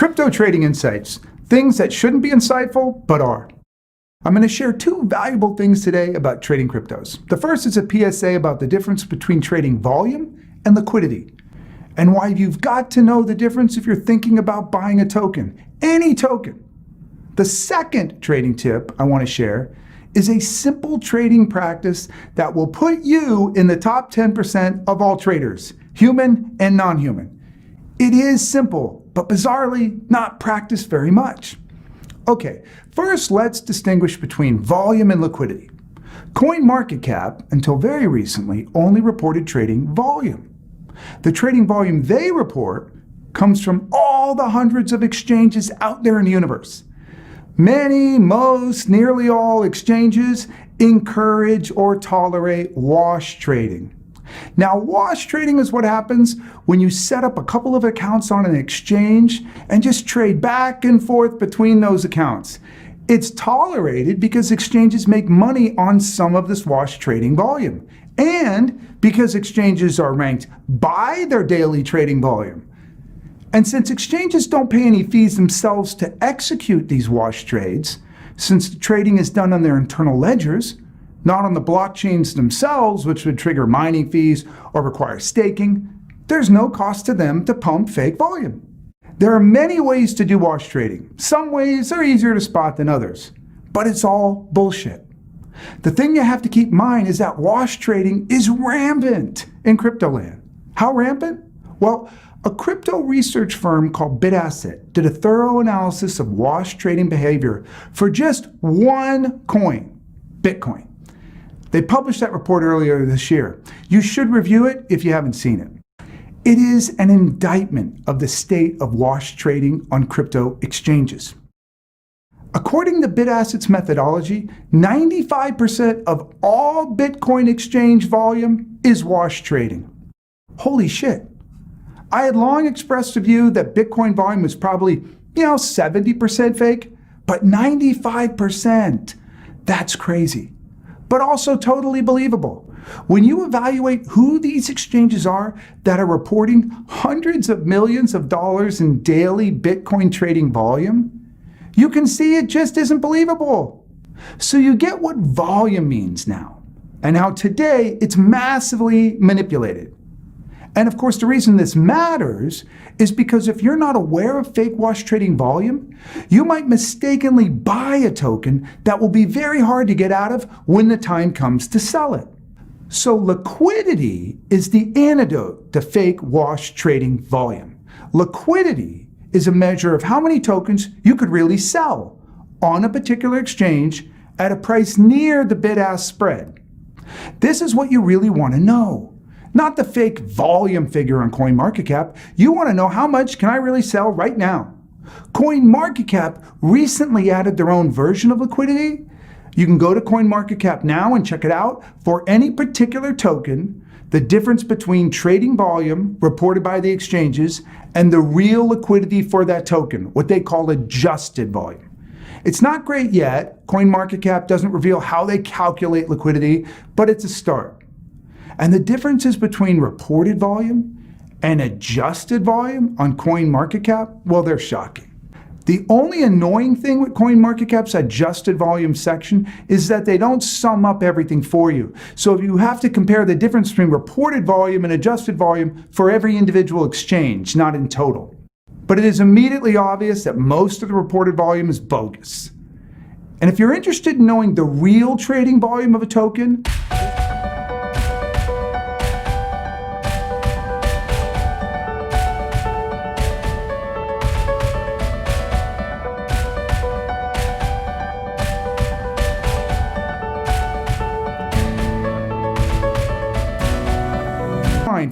Crypto trading insights, things that shouldn't be insightful, but are. I'm going to share two valuable things today about trading cryptos. The first is a PSA about the difference between trading volume and liquidity, and why you've got to know the difference if you're thinking about buying a token, any token. The second trading tip I want to share is a simple trading practice that will put you in the top 10% of all traders, human and non-human. It is simple, but bizarrely not practiced very much. Okay, first let's distinguish between volume and liquidity. CoinMarketCap, until very recently, only reported trading volume. The trading volume they report comes from all the hundreds of exchanges out there in the universe. Many, most, nearly all exchanges encourage or tolerate wash trading. Now, wash trading is what happens when you set up a couple of accounts on an exchange and just trade back and forth between those accounts. It's tolerated because exchanges make money on some of this wash trading volume, and because exchanges are ranked by their daily trading volume. And since exchanges don't pay any fees themselves to execute these wash trades, since the trading is done on their internal ledgers, not on the blockchains themselves, which would trigger mining fees or require staking, there's no cost to them to pump fake volume. There are many ways to do wash trading. Some ways are easier to spot than others, but it's all bullshit. The thing you have to keep in mind is that wash trading is rampant in crypto land. How rampant? Well, a crypto research firm called BitAsset did a thorough analysis of wash trading behavior for just one coin, Bitcoin. They published that report earlier this year. You should review it if you haven't seen it. It is an indictment of the state of wash trading on crypto exchanges. According to BitAsset's methodology, 95% of all Bitcoin exchange volume is wash trading. Holy shit. I had long expressed a view that Bitcoin volume was probably, 70% fake, but 95%, that's crazy. But also totally believable. When you evaluate who these exchanges are that are reporting hundreds of millions of dollars in daily Bitcoin trading volume, you can see it just isn't believable. So you get what volume means now, and how today it's massively manipulated. And of course, the reason this matters is because if you're not aware of fake wash trading volume, you might mistakenly buy a token that will be very hard to get out of when the time comes to sell it. So liquidity is the antidote to fake wash trading volume. Liquidity is a measure of how many tokens you could really sell on a particular exchange at a price near the bid-ask spread. This is what you really want to know. Not the fake volume figure on CoinMarketCap. You want to know how much can I really sell right now. CoinMarketCap recently added their own version of liquidity. You can go to CoinMarketCap now and check it out. For any particular token, the difference between trading volume reported by the exchanges and the real liquidity for that token, what they call adjusted volume. It's not great yet. CoinMarketCap doesn't reveal how they calculate liquidity, but it's a start. And the differences between reported volume and adjusted volume on CoinMarketCap, well, they're shocking. The only annoying thing with CoinMarketCap's adjusted volume section is that they don't sum up everything for you. So you have to compare the difference between reported volume and adjusted volume for every individual exchange, not in total. But it is immediately obvious that most of the reported volume is bogus. And if you're interested in knowing the real trading volume of a token,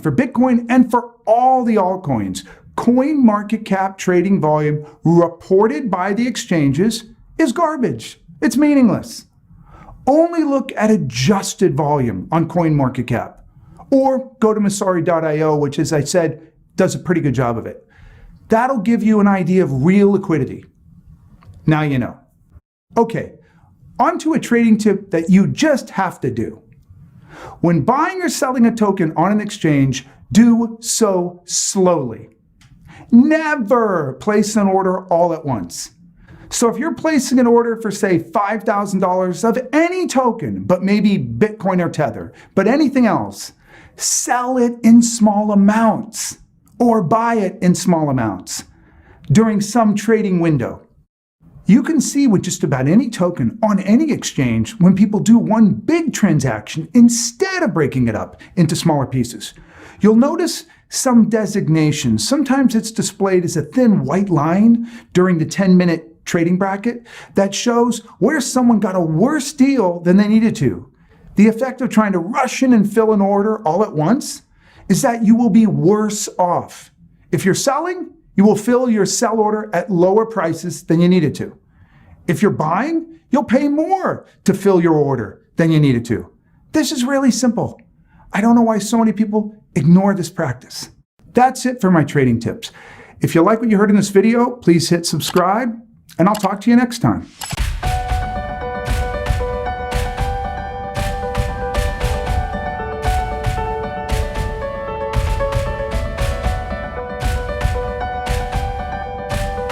for Bitcoin and for all the altcoins, CoinMarketCap trading volume reported by the exchanges is garbage. It's meaningless. Only look at adjusted volume on CoinMarketCap, or go to Messari.io, which, as I said, does a pretty good job of it. That'll give you an idea of real liquidity. Now you know. Okay, on to a trading tip that you just have to do. When buying or selling a token on an exchange, do so slowly. Never place an order all at once. So if you're placing an order for, say, $5,000 of any token, but maybe Bitcoin or Tether, but anything else, sell it in small amounts or buy it in small amounts during some trading window. You can see with just about any token on any exchange when people do one big transaction instead of breaking it up into smaller pieces. You'll notice some designations. Sometimes it's displayed as a thin white line during the 10-minute trading bracket that shows where someone got a worse deal than they needed to. The effect of trying to rush in and fill an order all at once is that you will be worse off. If you're selling, you will fill your sell order at lower prices than you needed to. If you're buying, you'll pay more to fill your order than you needed to. This is really simple. I don't know why so many people ignore this practice. That's it for my trading tips. If you like what you heard in this video, please hit subscribe, and I'll talk to you next time.